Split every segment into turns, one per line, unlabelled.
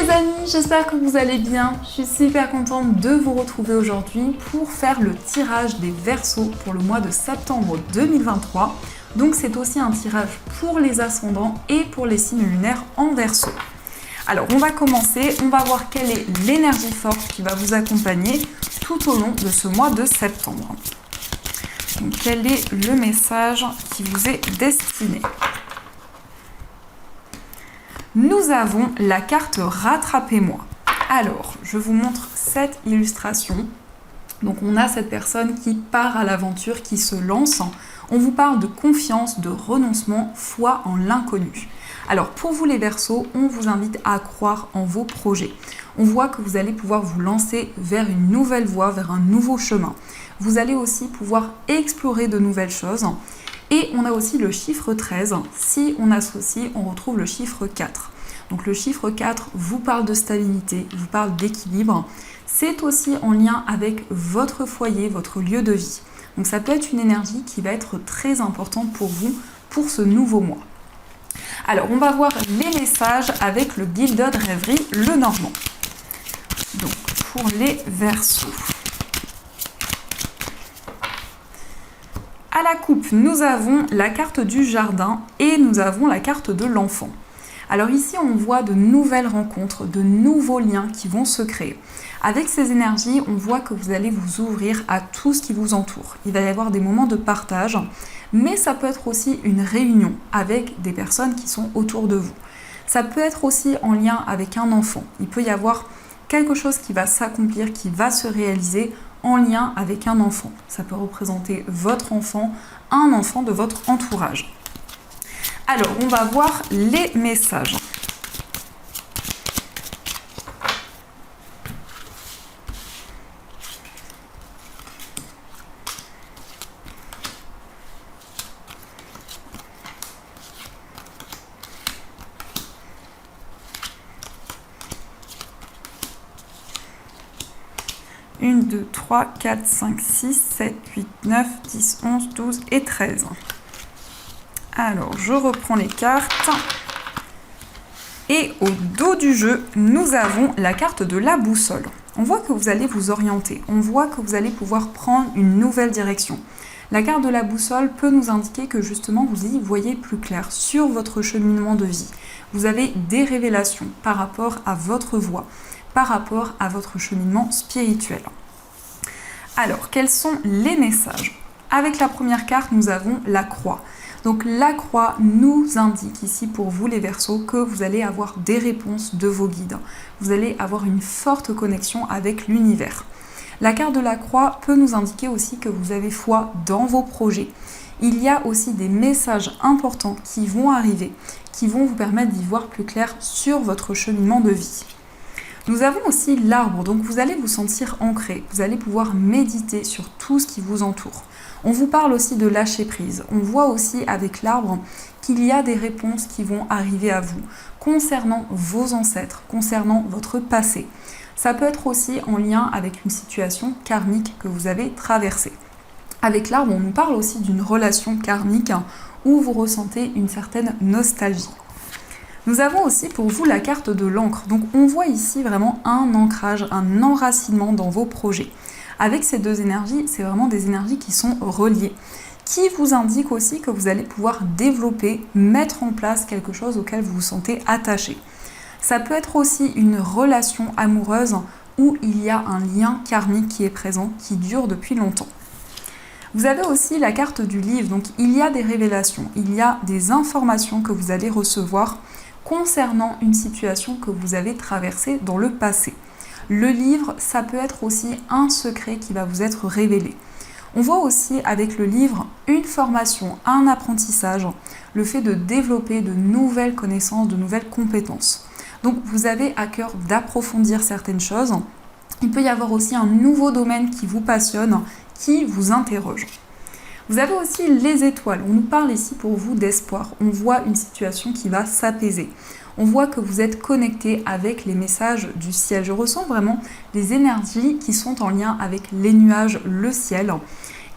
les amis, j'espère que vous allez bien. Je suis super contente de vous retrouver aujourd'hui pour faire le tirage des Verseaux pour le mois de septembre 2023. Donc c'est aussi un tirage pour les ascendants et pour les signes lunaires en Verseau. Alors on va commencer, on va voir quelle est l'énergie forte qui va vous accompagner tout au long de ce mois de septembre. Donc quel est le message qui vous est destiné ? Nous avons la carte Rattrapez-moi. Alors, je vous montre cette illustration. Donc on a cette personne qui part à l'aventure, qui se lance. On vous parle de confiance, de renoncement, foi en l'inconnu. Alors pour vous les Verseaux, on vous invite à croire en vos projets. On voit que vous allez pouvoir vous lancer vers une nouvelle voie, vers un nouveau chemin. Vous allez aussi pouvoir explorer de nouvelles choses. Et on a aussi le chiffre 13. Si on associe, on retrouve le chiffre 4. Donc le chiffre 4 vous parle de stabilité, vous parle d'équilibre. C'est aussi en lien avec votre foyer, votre lieu de vie. Donc ça peut être une énergie qui va être très importante pour vous pour ce nouveau mois. Alors on va voir les messages avec le Gilded Rêverie Le Normand. Donc pour les Verseaux. À la coupe, nous avons la carte du jardin et nous avons la carte de l'enfant. Alors ici, on voit de nouvelles rencontres, de nouveaux liens qui vont se créer. Avec ces énergies, on voit que vous allez vous ouvrir à tout ce qui vous entoure. Il va y avoir des moments de partage, mais ça peut être aussi une réunion avec des personnes qui sont autour de vous. Ça peut être aussi en lien avec un enfant. Il peut y avoir quelque chose qui va s'accomplir, qui va se réaliser en lien avec un enfant. Ça peut représenter votre enfant, un enfant de votre entourage. Alors, on va voir les messages. Une, 2, 3, 4, 5, 6, 7, 8, 9, 10, 11, 12 et 13. Alors, je reprends les cartes. Et au dos du jeu, nous avons la carte de la boussole. On voit que vous allez vous orienter. On voit que vous allez pouvoir prendre une nouvelle direction. La carte de la boussole peut nous indiquer que justement, vous y voyez plus clair sur votre cheminement de vie. Vous avez des révélations par rapport à votre voie, par rapport à votre cheminement spirituel. Alors, quels sont les messages ? Avec la première carte, nous avons la croix. Donc la croix nous indique ici pour vous les Verseaux que vous allez avoir des réponses de vos guides. Vous allez avoir une forte connexion avec l'univers. La carte de la croix peut nous indiquer aussi que vous avez foi dans vos projets. Il y a aussi des messages importants qui vont arriver, qui vont vous permettre d'y voir plus clair sur votre cheminement de vie. Nous avons aussi l'arbre, donc vous allez vous sentir ancré, vous allez pouvoir méditer sur tout ce qui vous entoure. On vous parle aussi de lâcher prise. On voit aussi avec l'arbre qu'il y a des réponses qui vont arriver à vous concernant vos ancêtres, concernant votre passé. Ça peut être aussi en lien avec une situation karmique que vous avez traversée. Avec l'arbre, on nous parle aussi d'une relation karmique où vous ressentez une certaine nostalgie. Nous avons aussi pour vous la carte de l'encre. Donc on voit ici vraiment un ancrage, un enracinement dans vos projets. Avec ces deux énergies, c'est vraiment des énergies qui sont reliées, qui vous indiquent aussi que vous allez pouvoir développer, mettre en place quelque chose auquel vous vous sentez attaché. Ça peut être aussi une relation amoureuse où il y a un lien karmique qui est présent, qui dure depuis longtemps. Vous avez aussi la carte du livre, donc il y a des révélations, il y a des informations que vous allez recevoir concernant une situation que vous avez traversée dans le passé. Le livre, ça peut être aussi un secret qui va vous être révélé. On voit aussi avec le livre une formation, un apprentissage, le fait de développer de nouvelles connaissances, de nouvelles compétences. Donc vous avez à cœur d'approfondir certaines choses. Il peut y avoir aussi un nouveau domaine qui vous passionne, qui vous interroge. Vous avez aussi les étoiles. On nous parle ici pour vous d'espoir. On voit une situation qui va s'apaiser. On voit que vous êtes connecté avec les messages du ciel. Je ressens vraiment des énergies qui sont en lien avec les nuages, le ciel.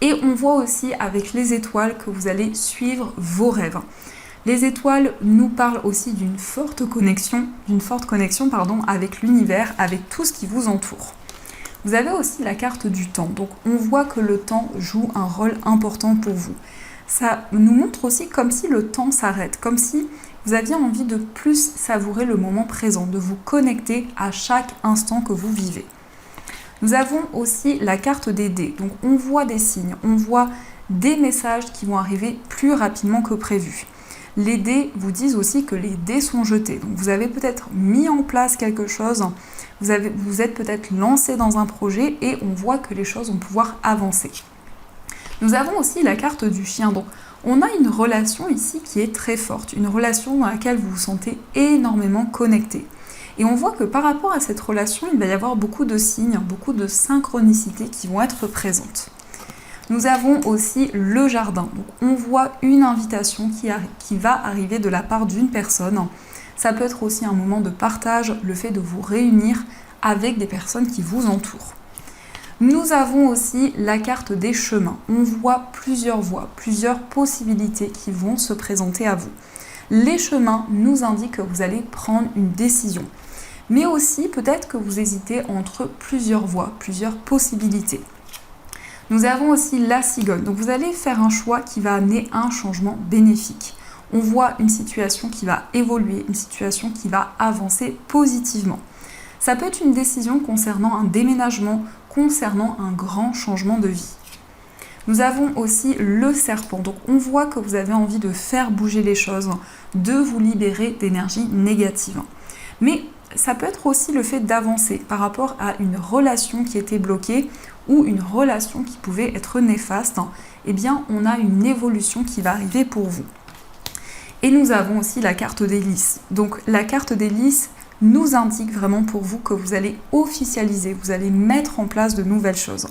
Et on voit aussi avec les étoiles que vous allez suivre vos rêves. Les étoiles nous parlent aussi d'une forte connexion avec l'univers, avec tout ce qui vous entoure. Vous avez aussi la carte du temps, donc on voit que le temps joue un rôle important pour vous. Ça nous montre aussi comme si le temps s'arrête, comme si vous aviez envie de plus savourer le moment présent, de vous connecter à chaque instant que vous vivez. Nous avons aussi la carte des dés, donc on voit des signes, on voit des messages qui vont arriver plus rapidement que prévu. Les dés vous disent aussi que les dés sont jetés, donc vous avez peut-être mis en place quelque chose, vous êtes peut-être lancé dans un projet et on voit que les choses vont pouvoir avancer. Nous avons aussi la carte du chien, donc on a une relation ici qui est très forte, une relation dans laquelle vous vous sentez énormément connecté. Et on voit que par rapport à cette relation, il va y avoir beaucoup de signes, beaucoup de synchronicités qui vont être présentes. Nous avons aussi le jardin. Donc on voit une invitation qui va arriver de la part d'une personne. Ça peut être aussi un moment de partage, le fait de vous réunir avec des personnes qui vous entourent. Nous avons aussi la carte des chemins. On voit plusieurs voies, plusieurs possibilités qui vont se présenter à vous. Les chemins nous indiquent que vous allez prendre une décision. Mais aussi peut-être que vous hésitez entre plusieurs voies, plusieurs possibilités. Nous avons aussi la cigogne. Donc vous allez faire un choix qui va amener un changement bénéfique. On voit une situation qui va évoluer, une situation qui va avancer positivement. Ça peut être une décision concernant un déménagement, concernant un grand changement de vie. Nous avons aussi le serpent. Donc on voit que vous avez envie de faire bouger les choses, de vous libérer d'énergie négative. Mais ça peut être aussi le fait d'avancer par rapport à une relation qui était bloquée ou une relation qui pouvait être néfaste. Eh bien, on a une évolution qui va arriver pour vous. Et nous avons aussi la carte des lys. Donc la carte des lys nous indique vraiment pour vous que vous allez officialiser, vous allez mettre en place de nouvelles choses.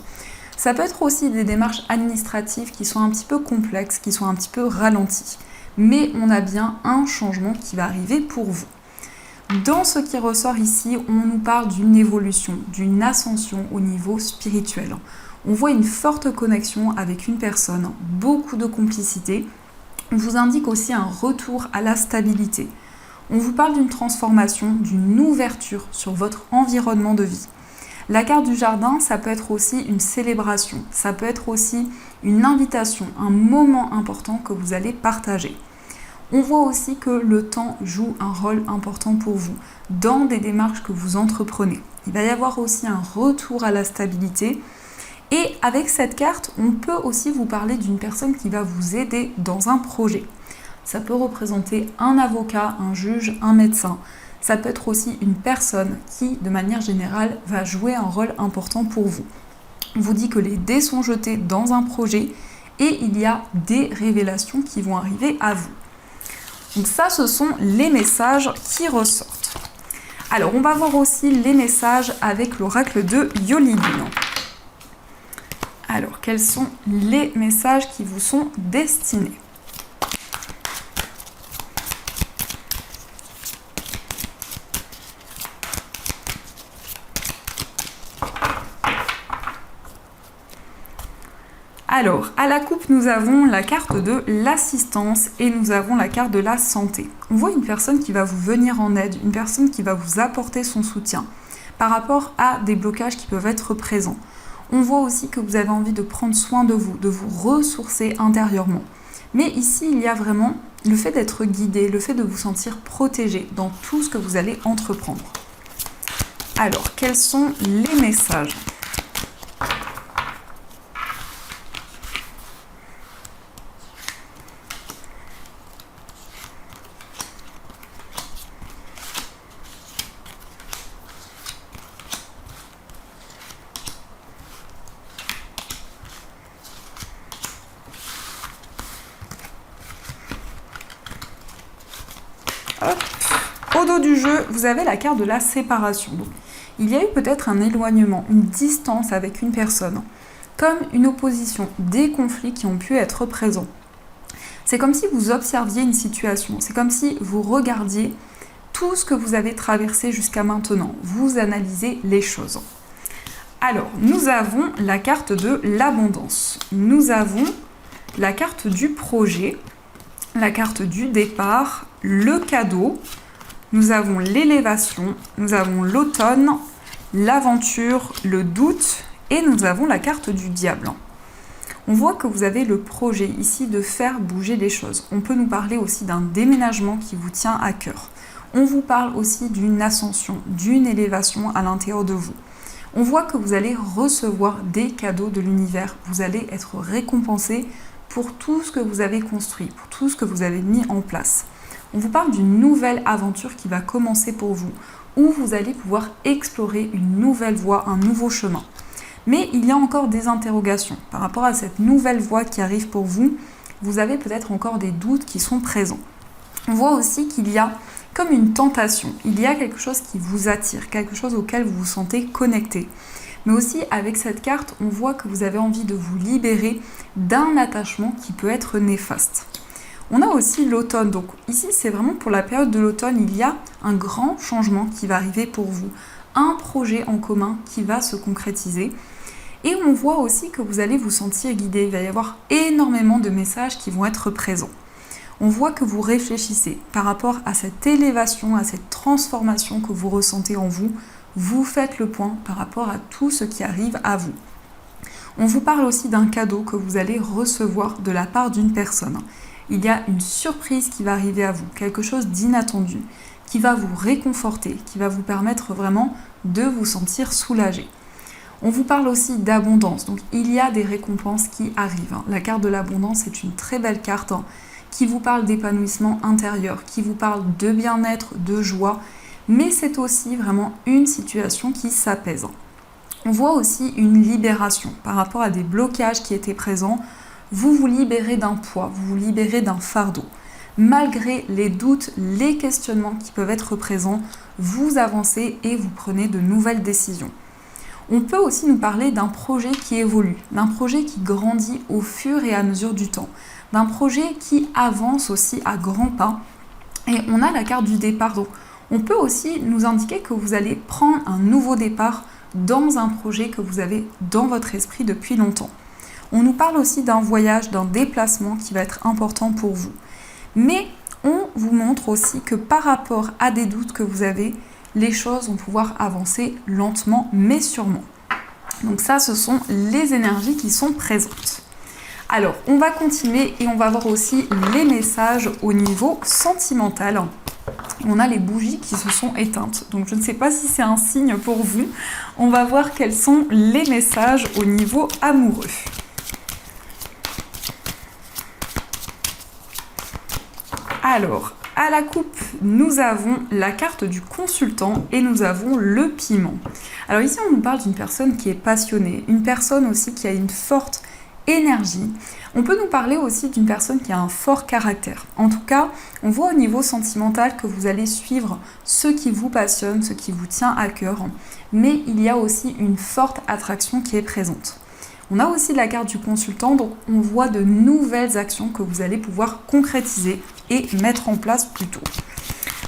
Ça peut être aussi des démarches administratives qui sont un petit peu complexes, qui sont un petit peu ralenties. Mais on a bien un changement qui va arriver pour vous. Dans ce qui ressort ici, on nous parle d'une évolution, d'une ascension au niveau spirituel. On voit une forte connexion avec une personne, beaucoup de complicité. On vous indique aussi un retour à la stabilité. On vous parle d'une transformation, d'une ouverture sur votre environnement de vie. La carte du jardin, ça peut être aussi une célébration, ça peut être aussi une invitation, un moment important que vous allez partager. On voit aussi que le temps joue un rôle important pour vous dans des démarches que vous entreprenez. Il va y avoir aussi un retour à la stabilité. Et avec cette carte, on peut aussi vous parler d'une personne qui va vous aider dans un projet. Ça peut représenter un avocat, un juge, un médecin. Ça peut être aussi une personne qui, de manière générale, va jouer un rôle important pour vous. On vous dit que les dés sont jetés dans un projet et il y a des révélations qui vont arriver à vous. Donc ça, ce sont les messages qui ressortent. Alors, on va voir aussi les messages avec l'oracle de Yolidine. Alors, quels sont les messages qui vous sont destinés ? Alors, à la coupe, nous avons la carte de l'assistance et nous avons la carte de la santé. On voit une personne qui va vous venir en aide, une personne qui va vous apporter son soutien par rapport à des blocages qui peuvent être présents. On voit aussi que vous avez envie de prendre soin de vous ressourcer intérieurement. Mais ici, il y a vraiment le fait d'être guidé, le fait de vous sentir protégé dans tout ce que vous allez entreprendre. Alors, quels sont les messages ? Au dos du jeu, vous avez la carte de la séparation. Donc, il y a eu peut-être un éloignement, une distance avec une personne, comme une opposition, des conflits qui ont pu être présents. C'est comme si vous observiez une situation, c'est comme si vous regardiez tout ce que vous avez traversé jusqu'à maintenant. Vous analysez les choses. Alors, nous avons la carte de l'abondance. Nous avons la carte du projet. la carte du départ, le cadeau, nous avons l'élévation, nous avons l'automne, l'aventure, le doute et nous avons la carte du diable. On voit que vous avez le projet ici de faire bouger les choses. On peut nous parler aussi d'un déménagement qui vous tient à cœur. On vous parle aussi d'une ascension, d'une élévation à l'intérieur de vous. On voit que vous allez recevoir des cadeaux de l'univers. Vous allez être récompensé pour tout ce que vous avez construit, pour tout ce que vous avez mis en place. On vous parle d'une nouvelle aventure qui va commencer pour vous, où vous allez pouvoir explorer une nouvelle voie, un nouveau chemin. Mais il y a encore des interrogations par rapport à cette nouvelle voie qui arrive pour vous. Vous avez peut-être encore des doutes qui sont présents. On voit aussi qu'il y a comme une tentation. Il y a quelque chose qui vous attire, quelque chose auquel vous vous sentez connecté. Mais aussi avec cette carte, on voit que vous avez envie de vous libérer d'un attachement qui peut être néfaste. On a aussi l'automne. Donc ici, c'est vraiment pour la période de l'automne, il y a un grand changement qui va arriver pour vous. Un projet en commun qui va se concrétiser. Et on voit aussi que vous allez vous sentir guidé. Il va y avoir énormément de messages qui vont être présents. On voit que vous réfléchissez par rapport à cette élévation, à cette transformation que vous ressentez en vous. Vous faites le point par rapport à tout ce qui arrive à vous. On vous parle aussi d'un cadeau que vous allez recevoir de la part d'une personne. Il y a une surprise qui va arriver à vous, quelque chose d'inattendu, qui va vous réconforter, qui va vous permettre vraiment de vous sentir soulagé. On vous parle aussi d'abondance, donc il y a des récompenses qui arrivent. La carte de l'abondance est une très belle carte qui vous parle d'épanouissement intérieur, qui vous parle de bien-être, de joie, mais c'est aussi vraiment une situation qui s'apaise. On voit aussi une libération par rapport à des blocages qui étaient présents. Vous vous libérez d'un poids, vous vous libérez d'un fardeau. Malgré les doutes, les questionnements qui peuvent être présents, vous avancez et vous prenez de nouvelles décisions. On peut aussi nous parler d'un projet qui évolue, d'un projet qui grandit au fur et à mesure du temps, d'un projet qui avance aussi à grands pas. Et on a la carte du départ. Donc, on peut aussi nous indiquer que vous allez prendre un nouveau départ dans un projet que vous avez dans votre esprit depuis longtemps. On nous parle aussi d'un voyage, d'un déplacement qui va être important pour vous. Mais on vous montre aussi que par rapport à des doutes que vous avez, les choses vont pouvoir avancer lentement mais sûrement. Donc ça, ce sont les énergies qui sont présentes. Alors, on va continuer et on va voir aussi les messages au niveau sentimental. On a les bougies qui se sont éteintes. Donc, je ne sais pas si c'est un signe pour vous. On va voir quels sont les messages au niveau amoureux. Alors, à la coupe, nous avons la carte du consultant et nous avons le piment. Alors ici, on nous parle d'une personne qui est passionnée, une personne aussi qui a une forte énergie. On peut nous parler aussi d'une personne qui a un fort caractère. En tout cas, on voit au niveau sentimental que vous allez suivre ce qui vous passionne, ce qui vous tient à cœur. Mais il y a aussi une forte attraction qui est présente. On a aussi la carte du consultant, donc on voit de nouvelles actions que vous allez pouvoir concrétiser et mettre en place plus tôt.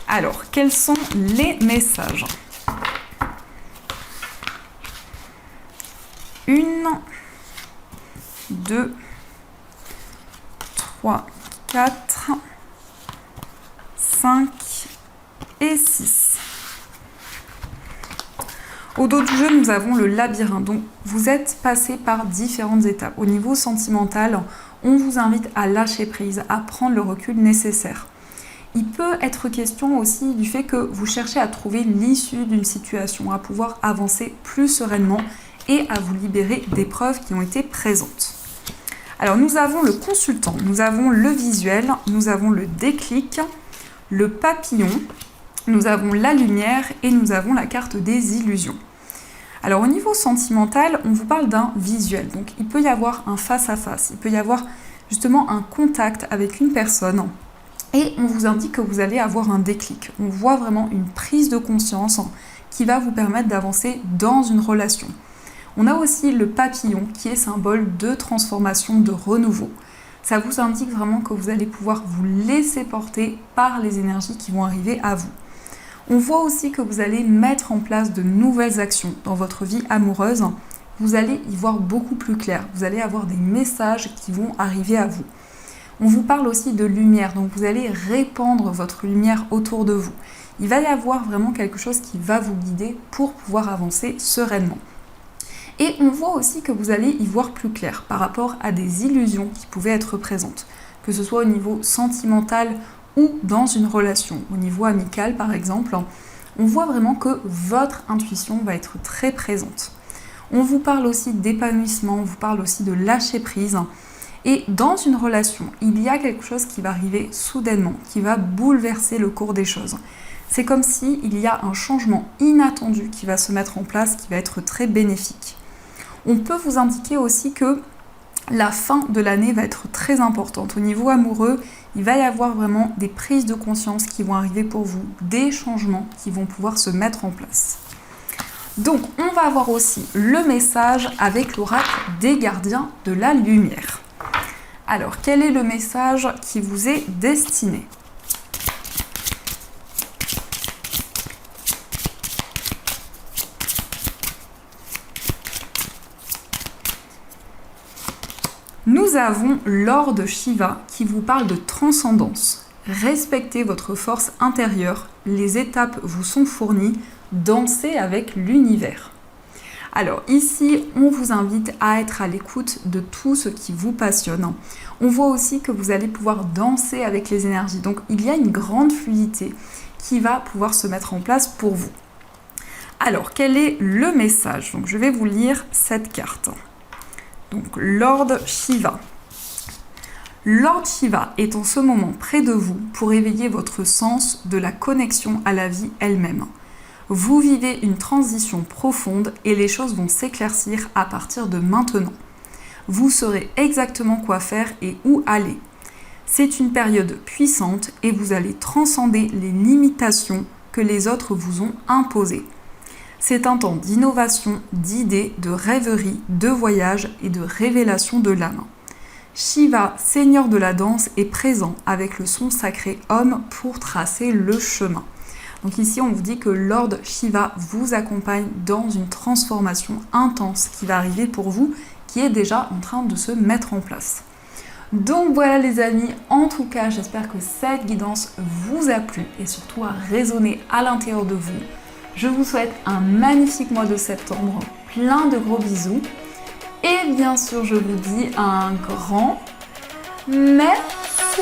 Alors, quels sont les messages ? 1, 2, 3, 4, 5 et 6. Au dos du jeu, nous avons le labyrinthe. Donc, vous êtes passé par différentes étapes. Au niveau sentimental, on vous invite à lâcher prise, à prendre le recul nécessaire. Il peut être question aussi du fait que vous cherchez à trouver l'issue d'une situation, à pouvoir avancer plus sereinement et à vous libérer d'épreuves qui ont été présentes. Alors, nous avons le consultant, nous avons le visuel, nous avons le déclic, le papillon, nous avons la lumière et nous avons la carte des illusions. Alors au niveau sentimental, on vous parle d'un visuel. Donc il peut y avoir un face-à-face, il peut y avoir justement un contact avec une personne et on vous indique que vous allez avoir un déclic. On voit vraiment une prise de conscience qui va vous permettre d'avancer dans une relation. On a aussi le papillon qui est symbole de transformation, de renouveau. Ça vous indique vraiment que vous allez pouvoir vous laisser porter par les énergies qui vont arriver à vous. On voit aussi que vous allez mettre en place de nouvelles actions dans votre vie amoureuse. Vous allez y voir beaucoup plus clair. Vous allez avoir des messages qui vont arriver à vous. On vous parle aussi de lumière, donc vous allez répandre votre lumière autour de vous. Il va y avoir vraiment quelque chose qui va vous guider pour pouvoir avancer sereinement. Et on voit aussi que vous allez y voir plus clair par rapport à des illusions qui pouvaient être présentes, que ce soit au niveau sentimental ou dans une relation, au niveau amical par exemple. On voit vraiment que votre intuition va être très présente. On vous parle aussi d'épanouissement, on vous parle aussi de lâcher prise. Et dans une relation, il y a quelque chose qui va arriver soudainement, qui va bouleverser le cours des choses. C'est comme s'il y a un changement inattendu qui va se mettre en place, qui va être très bénéfique. On peut vous indiquer aussi que la fin de l'année va être très importante. Au niveau amoureux, il va y avoir vraiment des prises de conscience qui vont arriver pour vous, des changements qui vont pouvoir se mettre en place. Donc, on va avoir aussi le message avec l'oracle des gardiens de la lumière. Alors, quel est le message qui vous est destiné ? Nous avons Lord Shiva qui vous parle de transcendance. Respectez votre force intérieure, les étapes vous sont fournies, dansez avec l'univers. Alors ici, on vous invite à être à l'écoute de tout ce qui vous passionne. On voit aussi que vous allez pouvoir danser avec les énergies. Donc il y a une grande fluidité qui va pouvoir se mettre en place pour vous. Alors, quel est le message ? Donc je vais vous lire cette carte. Donc, Lord Shiva. Lord Shiva est en ce moment près de vous pour éveiller votre sens de la connexion à la vie elle-même. Vous vivez une transition profonde et les choses vont s'éclaircir à partir de maintenant. Vous saurez exactement quoi faire et où aller. C'est une période puissante et vous allez transcender les limitations que les autres vous ont imposées. C'est un temps d'innovation, d'idées, de rêverie, de voyage et de révélation de l'âme. Shiva, seigneur de la danse, est présent avec le son sacré Om pour tracer le chemin. Donc ici, on vous dit que Lord Shiva vous accompagne dans une transformation intense qui va arriver pour vous, qui est déjà en train de se mettre en place. Donc voilà les amis, en tout cas, j'espère que cette guidance vous a plu et surtout a résonné à l'intérieur de vous. Je vous souhaite un magnifique mois de septembre, plein de gros bisous. Et bien sûr, je vous dis un grand merci.